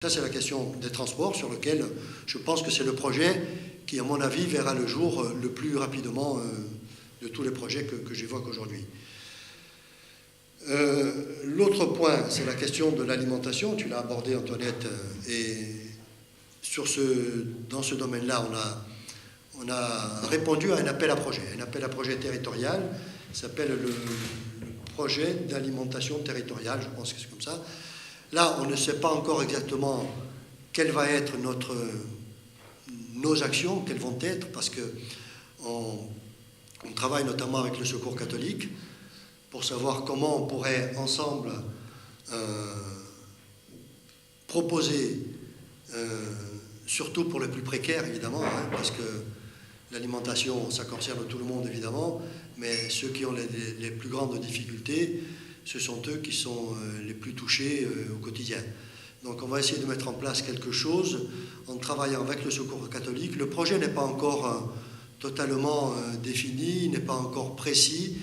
Ça, c'est la question des transports sur lequel je pense que c'est le projet qui, à mon avis, verra le jour le plus rapidement de tous les projets que j'évoque aujourd'hui. L'autre point, c'est la question de l'alimentation. Tu l'as abordé, Antoinette, et dans ce domaine-là, on a répondu à un appel à projet territorial, qui s'appelle le projet d'alimentation territoriale, je pense que c'est comme ça. Là, on ne sait pas encore exactement quelles vont être nos actions, quelles vont être, parce qu'on travaille notamment avec le Secours catholique pour savoir comment on pourrait ensemble proposer, surtout pour les plus précaires évidemment, parce que l'alimentation, ça concerne tout le monde évidemment, mais ceux qui ont les plus grandes difficultés, ce sont eux qui sont les plus touchés au quotidien. Donc on va essayer de mettre en place quelque chose en travaillant avec le Secours catholique. Le projet n'est pas encore totalement défini, n'est pas encore précis,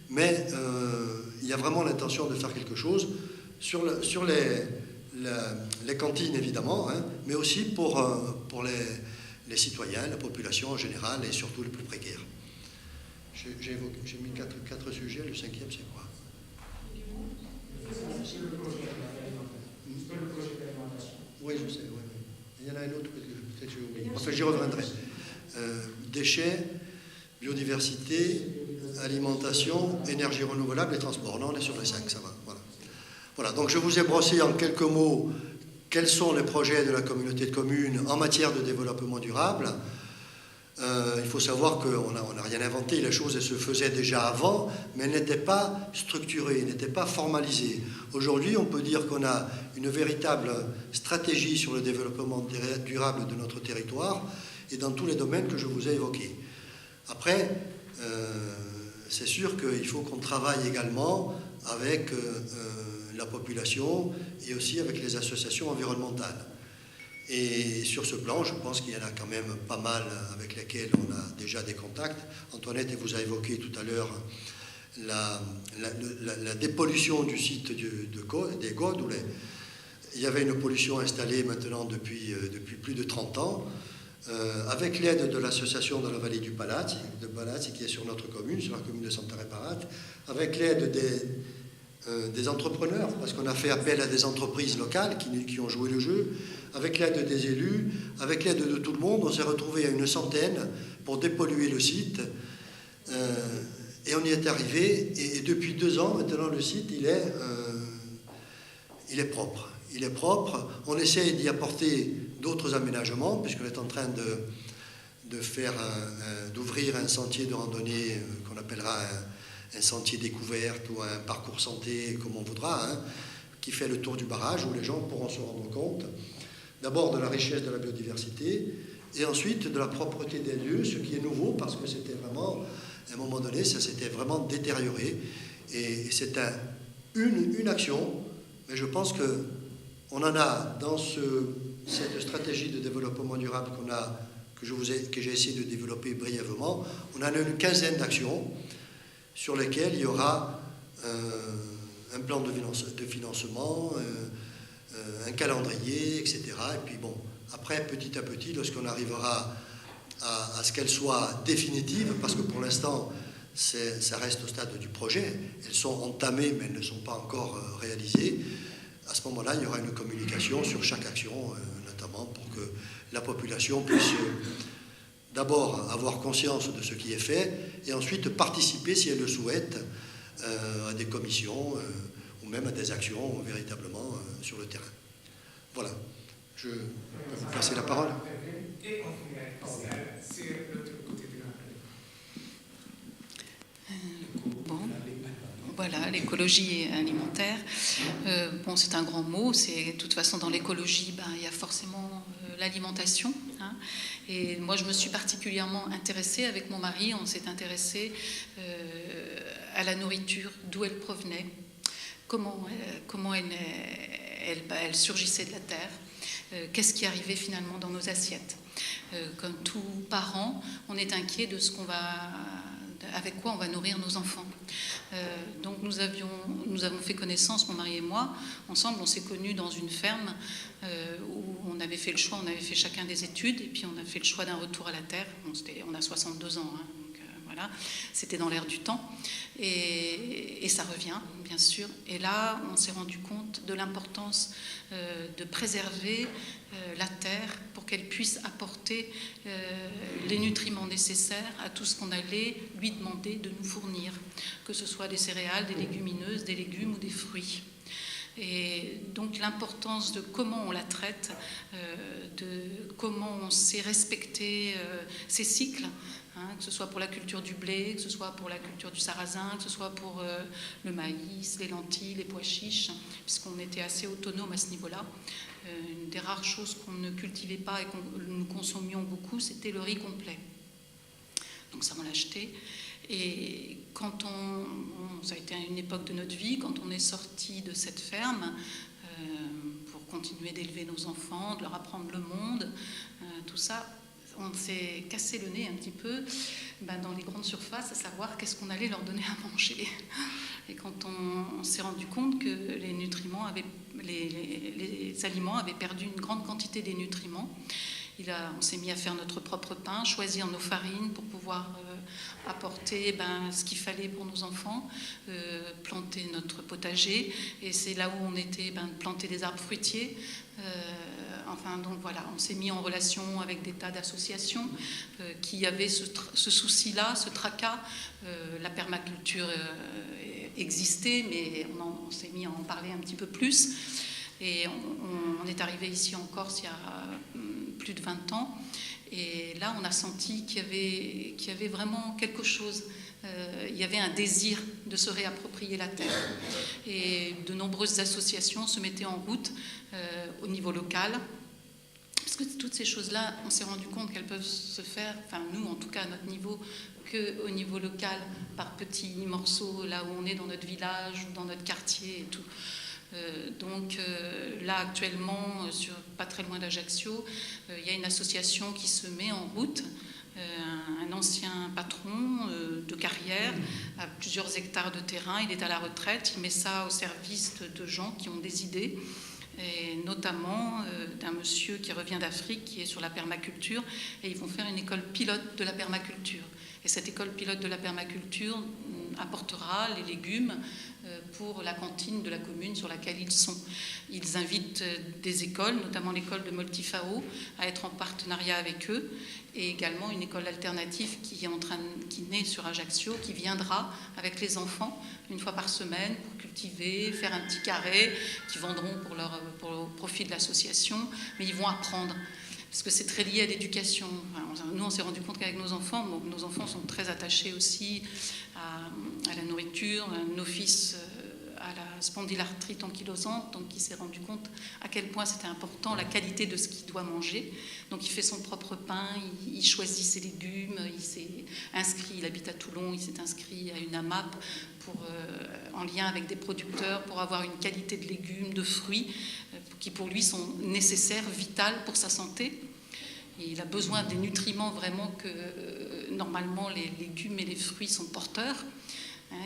mais il y a vraiment l'intention de faire quelque chose sur les cantines évidemment, mais aussi pour les citoyens, la population en général et surtout les plus précaires. J'ai mis quatre sujets, le cinquième c'est quoi ? Oui, je sais, oui. Il y en a un autre que peut-être j'ai oublié. Enfin, j'y reviendrai. Déchets, biodiversité, alimentation, énergie renouvelable et transport. Non, on est sur les 5, ça va. Voilà, donc je vous ai brossé en quelques mots quels sont les projets de la communauté de communes en matière de développement durable. Il faut savoir qu'on n'a rien inventé, les choses elles se faisaient déjà avant, mais elles n'étaient pas structurées, n'étaient pas formalisées. Aujourd'hui, on peut dire qu'on a une véritable stratégie sur le développement durable de notre territoire et dans tous les domaines que je vous ai évoqués. Après, c'est sûr qu'il faut qu'on travaille également avec la population et aussi avec les associations environnementales. Et sur ce plan, je pense qu'il y en a quand même pas mal avec lesquels on a déjà des contacts. Antoinette vous a évoqué tout à l'heure la dépollution du site des Godes, où il y avait une pollution installée maintenant depuis plus de 30 ans, avec l'aide de l'association de la vallée du Palazzi, qui est sur notre commune, sur la commune de Santa Reparate, avec l'aide des entrepreneurs, parce qu'on a fait appel à des entreprises locales qui ont joué le jeu, avec l'aide des élus, avec l'aide de tout le monde, on s'est retrouvé à une centaine pour dépolluer le site, et on y est arrivé, et depuis 2 ans, maintenant, le site, il est propre. Il est propre, on essaie d'y apporter d'autres aménagements, puisqu'on est en train d'ouvrir un sentier de randonnée qu'on appellera un sentier découverte ou un parcours santé, comme on voudra, qui fait le tour du barrage, où les gens pourront se rendre compte d'abord de la richesse de la biodiversité et ensuite de la propreté des lieux, ce qui est nouveau parce que c'était vraiment, à un moment donné, ça s'était vraiment détérioré. Et c'est une action, mais je pense qu'on en a dans cette stratégie de développement durable que j'ai essayé de développer brièvement, on en a une quinzaine d'actions sur lesquelles il y aura un plan de financement, un calendrier, etc. Et puis bon, après, petit à petit, lorsqu'on arrivera à ce qu'elles soient définitives, parce que pour l'instant, ça reste au stade du projet, elles sont entamées, mais elles ne sont pas encore réalisées, à ce moment-là, il y aura une communication sur chaque action, notamment pour que la population puisse d'abord avoir conscience de ce qui est fait, et ensuite participer, si elle le souhaite, à des commissions ou même à des actions véritablement sur le terrain. Voilà. Je peux vous passer la parole. Et c'est l'autre côté de la Bon, voilà, l'écologie alimentaire. C'est un grand mot. De toute façon, dans l'écologie, il y a forcément l'alimentation. Et moi, je me suis particulièrement intéressée, avec mon mari, on s'est intéressé à la nourriture, d'où elle provenait, comment elle surgissait de la terre, qu'est-ce qui arrivait finalement dans nos assiettes. Comme tous parents, on est inquiet de ce qu'on va avec quoi on va nourrir nos enfants. Donc nous avons fait connaissance, mon mari et moi, ensemble. On s'est connus dans une ferme où on avait fait le choix, on avait fait chacun des études, et puis on a fait le choix d'un retour à la terre. On a 62 ans, hein, donc voilà, c'était dans l'air du temps, et ça revient, bien sûr. Et là, on s'est rendu compte de l'importance de préserver la terre pour qu'elle puisse apporter les nutriments nécessaires à tout ce qu'on allait lui demander de nous fournir, que ce soit des céréales, des légumineuses, des légumes ou des fruits. Et donc l'importance de comment on la traite, de comment on sait respecter ces cycles, hein, que ce soit pour la culture du blé, que ce soit pour la culture du sarrasin, que ce soit pour le maïs, les lentilles, les pois chiches, puisqu'on était assez autonome à ce niveau-là. Une des rares choses qu'on ne cultivait pas et que nous consommions beaucoup, c'était le riz complet. Donc ça, on l'a acheté. Et quand ça a été une époque de notre vie, quand on est sorti de cette ferme pour continuer d'élever nos enfants, de leur apprendre le monde, tout ça, on s'est cassé le nez un petit peu dans les grandes surfaces à savoir qu'est-ce qu'on allait leur donner à manger. Et quand on s'est rendu compte que les nutriments les aliments avaient perdu une grande quantité des nutriments, on s'est mis à faire notre propre pain, choisir nos farines pour pouvoir apporter ce qu'il fallait pour nos enfants, planter notre potager, et c'est là où on était, planter des arbres fruitiers. Donc voilà, on s'est mis en relation avec des tas d'associations qui avaient ce souci-là, ce tracas. La permaculture existait, mais on s'est mis à en parler un petit peu plus. Et on est arrivé ici en Corse il y a plus de 20 ans. Et là, on a senti qu'il y avait vraiment quelque chose. Il y avait un désir de se réapproprier la terre. Et de nombreuses associations se mettaient en route au niveau local. Parce que toutes ces choses-là, on s'est rendu compte qu'elles peuvent se faire, enfin nous en tout cas à notre niveau, qu'au niveau local, par petits morceaux, là où on est dans notre village ou dans notre quartier et tout. Là actuellement, pas très loin d'Ajaccio, il y a une association qui se met en route. Un ancien patron de carrière a plusieurs hectares de terrain, il est à la retraite, il met ça au service de gens qui ont des idées, et notamment d'un monsieur qui revient d'Afrique, qui est sur la permaculture, et ils vont faire une école pilote de la permaculture. Et cette école pilote de la permaculture apportera les légumes pour la cantine de la commune sur laquelle ils sont. Ils invitent des écoles, notamment l'école de Moltifao, à être en partenariat avec eux, et également une école alternative qui naît sur Ajaccio, qui viendra avec les enfants une fois par semaine pour cultiver, faire un petit carré, qui vendront pour le profit de l'association, mais ils vont apprendre. Parce que c'est très lié à l'éducation. Nous, on s'est rendu compte qu'avec nos enfants sont très attachés aussi à la nourriture. Nos fils à la spondylarthrite ankylosante, donc il s'est rendu compte à quel point c'était important, la qualité de ce qu'il doit manger. Donc il fait son propre pain, il choisit ses légumes, il s'est inscrit, il habite à Toulon, il s'est inscrit à une AMAP en lien avec des producteurs pour avoir une qualité de légumes, de fruits, qui pour lui sont nécessaires, vitales pour sa santé. Et il a besoin des nutriments vraiment que normalement les légumes et les fruits sont porteurs,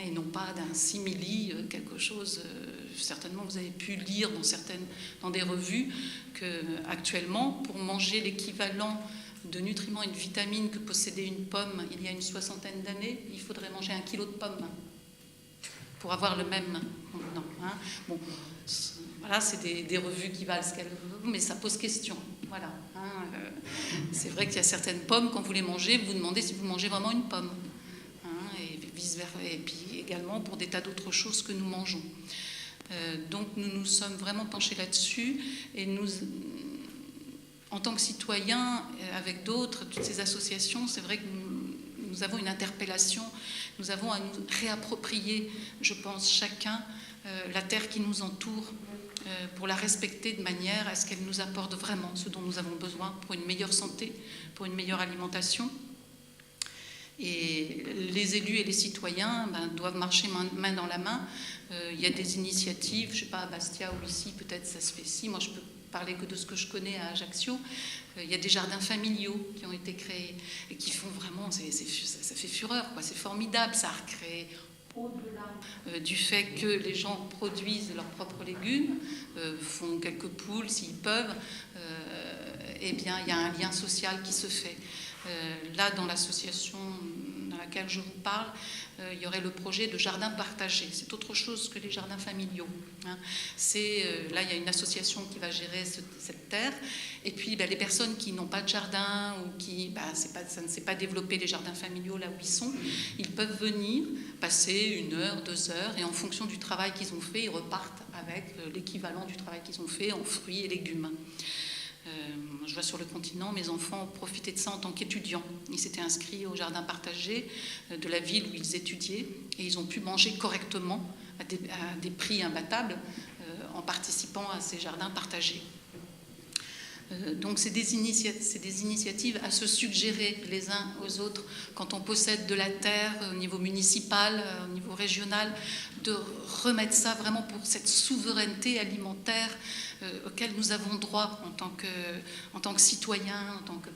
et non pas d'un simili, quelque chose. Certainement, vous avez pu lire dans des revues qu'actuellement, pour manger l'équivalent de nutriments et de vitamines que possédait une pomme il y a une 60aine d'années, il faudrait manger 1 kilo de pommes pour avoir le même. Non, bon, voilà, c'est des revues qui valent ce qu'elles veulent, mais ça pose question. Voilà. C'est vrai qu'il y a certaines pommes, quand vous les mangez, vous vous demandez si vous mangez vraiment une pomme. Et vice-versa. Et puis également pour des tas d'autres choses que nous mangeons. Donc nous nous sommes vraiment penchés là-dessus, et nous, en tant que citoyens, avec d'autres, toutes ces associations, c'est vrai que nous avons une interpellation, nous avons à nous réapproprier, je pense, chacun, la terre qui nous entoure, pour la respecter de manière à ce qu'elle nous apporte vraiment ce dont nous avons besoin pour une meilleure santé, pour une meilleure alimentation. Et les élus et les citoyens doivent marcher main dans la main. Il y a des initiatives, je ne sais pas, à Bastia ou ici, peut-être ça se fait ici. Moi, je ne peux parler que de ce que je connais à Ajaccio. Il y a des jardins familiaux qui ont été créés et qui font vraiment, ça fait fureur, quoi. C'est formidable, ça a recréé au-delà du fait que les gens produisent leurs propres légumes, font quelques poules s'ils peuvent, eh bien il y a un lien social qui se fait. Là, dans l'association dans laquelle je vous parle, il y aurait le projet de jardin partagé. C'est autre chose que les jardins familiaux. Hein. Là, il y a une association qui va gérer cette terre. Et puis, les personnes qui n'ont pas de jardin ou qui ça ne s'est pas développé les jardins familiaux là où ils sont, ils peuvent venir passer 1 heure, 2 heures, et en fonction du travail qu'ils ont fait, ils repartent avec l'équivalent du travail qu'ils ont fait en fruits et légumes. Je vois sur le continent, mes enfants ont profité de ça en tant qu'étudiants. Ils s'étaient inscrits au jardin partagé de la ville où ils étudiaient et ils ont pu manger correctement à des prix imbattables en participant à ces jardins partagés. Donc c'est des initiatives à se suggérer les uns aux autres quand on possède de la terre au niveau municipal, au niveau régional, de remettre ça vraiment pour cette souveraineté alimentaire auquel nous avons droit en tant que citoyens, en tant que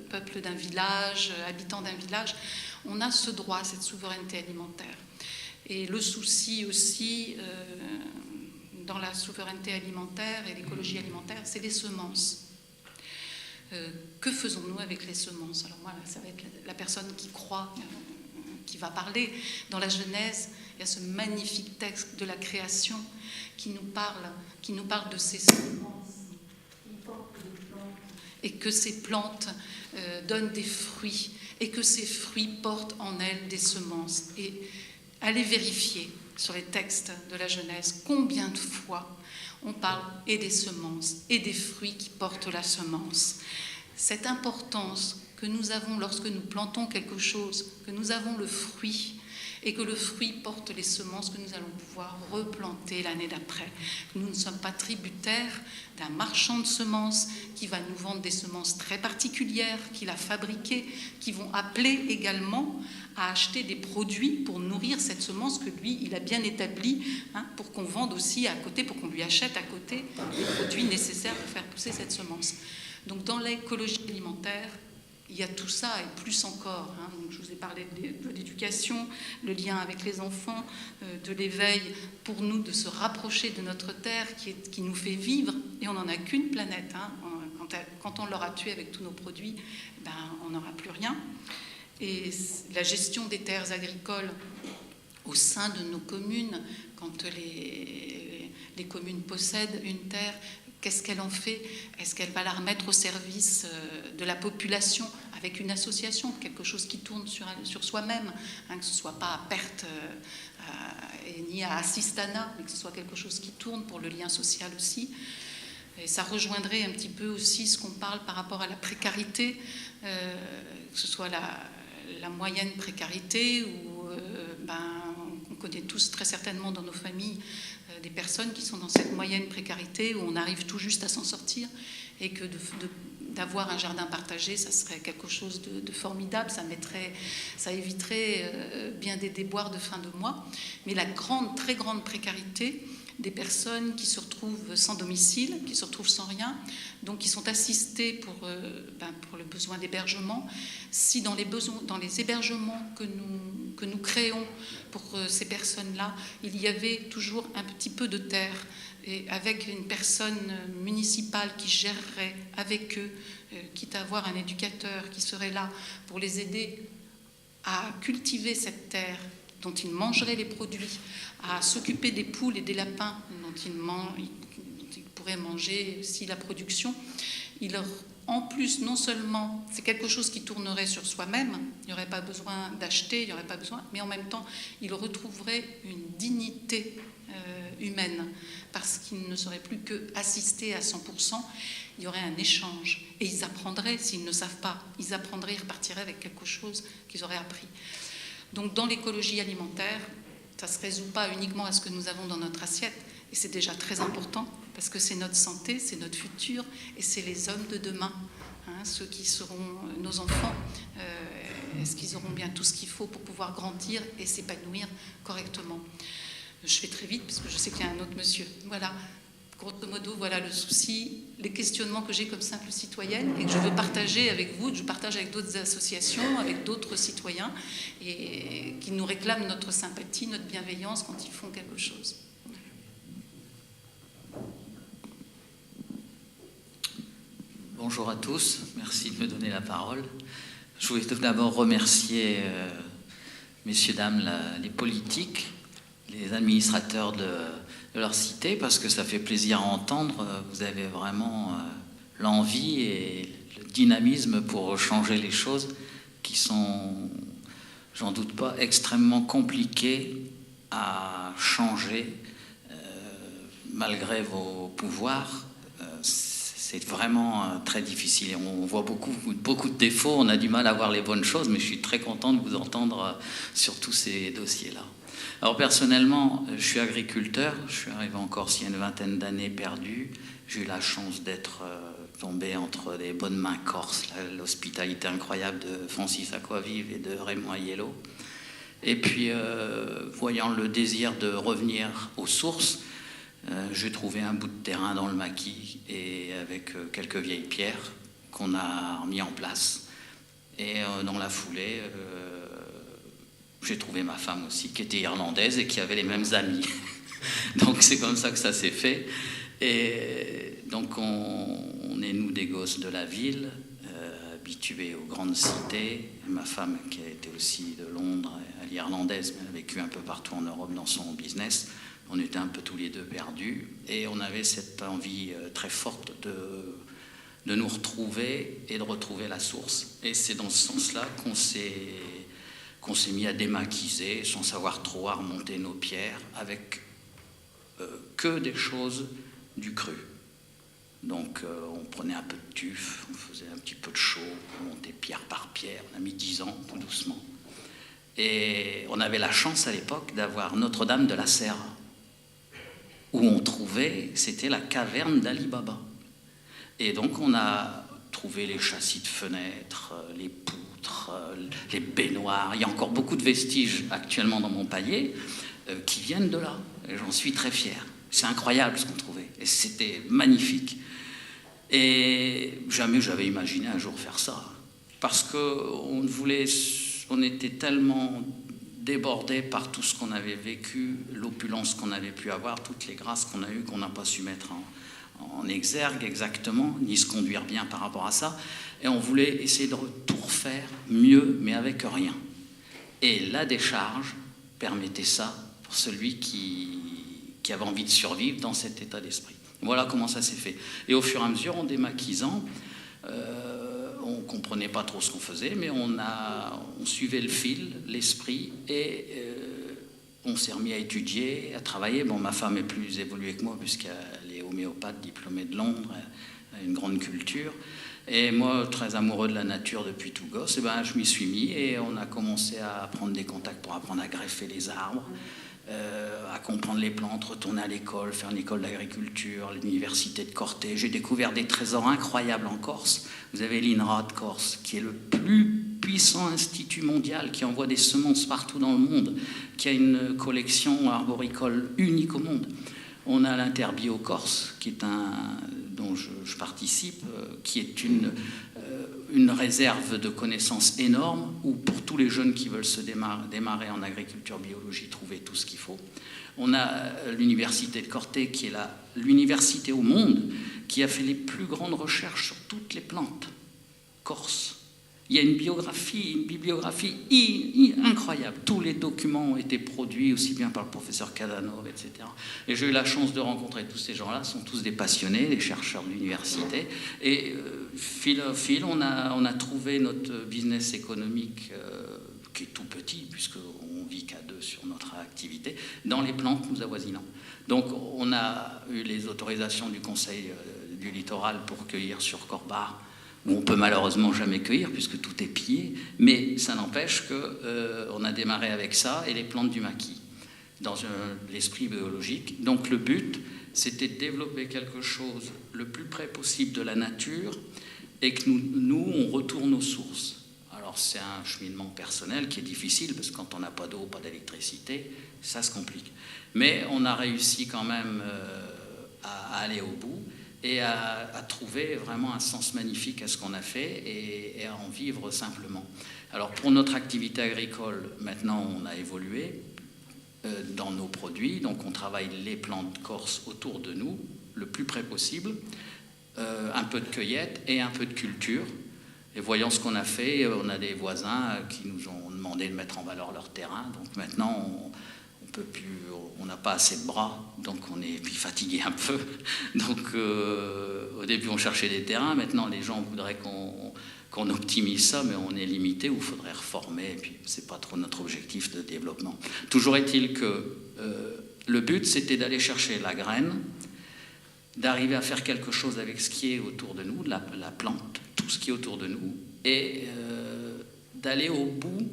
peuple d'un village, habitant d'un village. On a ce droit, cette souveraineté alimentaire. Et le souci aussi dans la souveraineté alimentaire et l'écologie alimentaire, c'est les semences. Que faisons-nous avec les semences? Alors moi, ça va être la personne qui croit, qui va parler. Dans la Genèse, il y a ce magnifique texte de la création qui nous parle de ces semences qui portent des plantes, et que ces plantes donnent des fruits, et que ces fruits portent en elles des semences. Et allez vérifier sur les textes de la Genèse combien de fois on parle et des semences et des fruits qui portent la semence. Cette importance que nous avons lorsque nous plantons quelque chose, que nous avons le fruit et que le fruit porte les semences que nous allons pouvoir replanter l'année d'après. Nous ne sommes pas tributaires d'un marchand de semences qui va nous vendre des semences très particulières, qu'il a fabriquées, qui vont appeler également à acheter des produits pour nourrir cette semence que lui, il a bien établie, pour qu'on vende aussi à côté, pour qu'on lui achète à côté les produits nécessaires pour faire pousser cette semence. Donc dans l'écologie alimentaire, il y a tout ça et plus encore. Donc je vous ai parlé de l'éducation, le lien avec les enfants, de l'éveil pour nous de se rapprocher de notre terre qui nous fait vivre. Et on n'en a qu'une planète. Quand on l'aura tuée avec tous nos produits, on n'aura plus rien. Et la gestion des terres agricoles au sein de nos communes, quand les communes possèdent une terre, qu'est-ce qu'elle en fait? Est-ce qu'elle va la remettre au service de la population avec une association, quelque chose qui tourne sur soi-même, que ce ne soit pas à perte ni à assistanat, mais que ce soit quelque chose qui tourne pour le lien social aussi. Et ça rejoindrait un petit peu aussi ce qu'on parle par rapport à la précarité, que ce soit la moyenne précarité ou on connaît tous très certainement dans nos familles des personnes qui sont dans cette moyenne précarité où on arrive tout juste à s'en sortir et que d'avoir un jardin partagé, ça serait quelque chose de formidable, ça éviterait bien des déboires de fin de mois. Mais la très grande précarité des personnes qui se retrouvent sans domicile, qui se retrouvent sans rien, donc qui sont assistées pour le besoin d'hébergement. Si dans les hébergements que nous créons pour ces personnes-là, il y avait toujours un petit peu de terre, et avec une personne municipale qui gérerait avec eux, quitte à avoir un éducateur qui serait là pour les aider à cultiver cette terre dont ils mangeraient les produits, à s'occuper des poules et des lapins dont ils pourraient manger aussi la production. En plus, non seulement c'est quelque chose qui tournerait sur soi-même, il n'y aurait pas besoin d'acheter, il n'y aurait pas besoin, mais en même temps, ils retrouveraient une dignité humaine, parce qu'ils ne seraient plus qu'assistés à 100%, il y aurait un échange. Et ils apprendraient, s'ils ne savent pas, ils apprendraient, ils repartiraient avec quelque chose qu'ils auraient appris. Donc dans l'écologie alimentaire, ça ne se résout pas uniquement à ce que nous avons dans notre assiette, et c'est déjà très important, parce que c'est notre santé, c'est notre futur, et c'est les hommes de demain, ceux qui seront nos enfants. Est-ce qu'ils auront bien tout ce qu'il faut pour pouvoir grandir et s'épanouir correctement? Je fais très vite, parce que je sais qu'il y a un autre monsieur. Voilà. grosso modo, voilà le souci, les questionnements que j'ai comme simple citoyenne et que je veux partager avec vous, que je partage avec d'autres associations, avec d'autres citoyens et qui nous réclament notre sympathie, notre bienveillance quand ils font quelque chose. Bonjour à tous, merci de me donner la parole. Je voulais tout d'abord remercier messieurs, dames, les politiques, les administrateurs de leur cité, parce que ça fait plaisir à entendre. Vous avez vraiment l'envie et le dynamisme pour changer les choses qui sont, j'en doute pas, extrêmement compliquées à changer malgré vos pouvoirs. C'est vraiment très difficile. Et on voit beaucoup de défauts, on a du mal à voir les bonnes choses, mais je suis très content de vous entendre sur tous ces dossiers-là. Alors personnellement, je suis agriculteur, je suis arrivé en Corse il y a une vingtaine d'années perdu. J'ai eu la chance d'être tombé entre des bonnes mains corses, l'hospitalité incroyable de Francis Aquavive et de Raymond Aiello. Et puis, voyant le désir de revenir aux sources, j'ai trouvé un bout de terrain dans le maquis et avec quelques vieilles pierres qu'on a mis en place. Et dans la foulée, j'ai trouvé ma femme aussi, qui était irlandaise et qui avait les mêmes amis. Donc c'est comme ça que ça s'est fait. Et donc on est, nous, des gosses de la ville, habitués aux grandes cités. Et ma femme, qui a été aussi de Londres, elle est irlandaise, mais elle a vécu un peu partout en Europe dans son business. On était un peu tous les deux perdus et on avait cette envie très forte de nous retrouver et de retrouver la source. Et c'est dans ce sens-là qu'on s'est mis à démaquiser sans savoir trop, à remonter nos pierres avec que des choses du cru. Donc on prenait un peu de tuf, on faisait un petit peu de chaud, on montait pierre par pierre, on a mis 10 ans tout doucement. Et on avait la chance à l'époque d'avoir Notre-Dame de la Serre, où on trouvait, c'était la caverne d'Ali Baba. Et donc on a trouvé les châssis de fenêtres, les poutres, les baignoires. Il y a encore beaucoup de vestiges actuellement dans mon panier qui viennent de là. Et j'en suis très fier. C'est incroyable ce qu'on trouvait. Et c'était magnifique. Et jamais j'avais imaginé un jour faire ça. Parce qu'on était tellement débordé par tout ce qu'on avait vécu, l'opulence qu'on avait pu avoir, toutes les grâces qu'on a eues, qu'on n'a pas su mettre en exergue exactement, ni se conduire bien par rapport à ça. Et on voulait essayer de tout refaire mieux, mais avec rien. Et la décharge permettait ça pour celui qui avait envie de survivre dans cet état d'esprit. Voilà comment ça s'est fait. Et au fur et à mesure, en démaquisant, on ne comprenait pas trop ce qu'on faisait, mais on suivait le fil, l'esprit, et on s'est remis à étudier, à travailler. Bon, ma femme est plus évoluée que moi, puisqu'elle est homéopathe, diplômée de Londres, elle a une grande culture. Et moi, très amoureux de la nature depuis tout gosse, je m'y suis mis et on a commencé à prendre des contacts pour apprendre à greffer les arbres, à comprendre les plantes, retourner à l'école, faire une école d'agriculture, l'université de Corté. J'ai découvert des trésors incroyables en Corse. Vous avez l'INRA de Corse, qui est le plus puissant institut mondial, qui envoie des semences partout dans le monde, qui a une collection arboricole unique au monde. On a l'Interbio Corse, qui est dont je participe, qui est une réserve de connaissances énorme, où pour tous les jeunes qui veulent se démarrer en agriculture biologie, trouver tout ce qu'il faut. On a l'université de Corté, qui est l'université au monde qui a fait les plus grandes recherches sur toutes les plantes corses. Il y a une bibliographie incroyable. Tous les documents ont été produits aussi bien par le professeur Cadanov, etc. Et j'ai eu la chance de rencontrer tous ces gens-là. Ce sont tous des passionnés, des chercheurs de l'université. Et fil à fil, on a trouvé notre business économique, qui est tout petit, puisqu'on ne vit qu'à deux sur notre activité, dans les plantes nous avoisinant. Donc on a eu les autorisations du Conseil du littoral pour cueillir sur Corbar, où on peut malheureusement jamais cueillir puisque tout est pillé, mais ça n'empêche qu'on a démarré avec ça et les plantes du maquis, dans l'esprit biologique. Donc le but, c'était de développer quelque chose le plus près possible de la nature et que nous on retourne aux sources. Alors c'est un cheminement personnel qui est difficile parce que quand on n'a pas d'eau, pas d'électricité, ça se complique. Mais on a réussi quand même à aller au bout et à trouver vraiment un sens magnifique à ce qu'on a fait et à en vivre simplement. Alors pour notre activité agricole, maintenant on a évolué dans nos produits, donc on travaille les plantes corses autour de nous, le plus près possible, un peu de cueillette et un peu de culture. Et voyant ce qu'on a fait, on a des voisins qui nous ont demandé de mettre en valeur leur terrain, donc maintenant on peut plus, on n'a pas assez de bras, donc on est puis fatigué un peu. Donc au début on cherchait des terrains, maintenant les gens voudraient qu'on optimise ça, mais on est limité, ou il faudrait reformer, et puis c'est pas trop notre objectif de développement. Toujours est-il que le but c'était d'aller chercher la graine, d'arriver à faire quelque chose avec ce qui est autour de nous, la plante, tout ce qui est autour de nous, et d'aller au bout,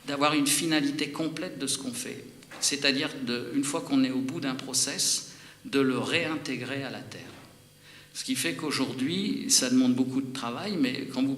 d'avoir une finalité complète de ce qu'on fait. C'est-à-dire, une fois qu'on est au bout d'un process, de le réintégrer à la terre. Ce qui fait qu'aujourd'hui, ça demande beaucoup de travail, mais quand vous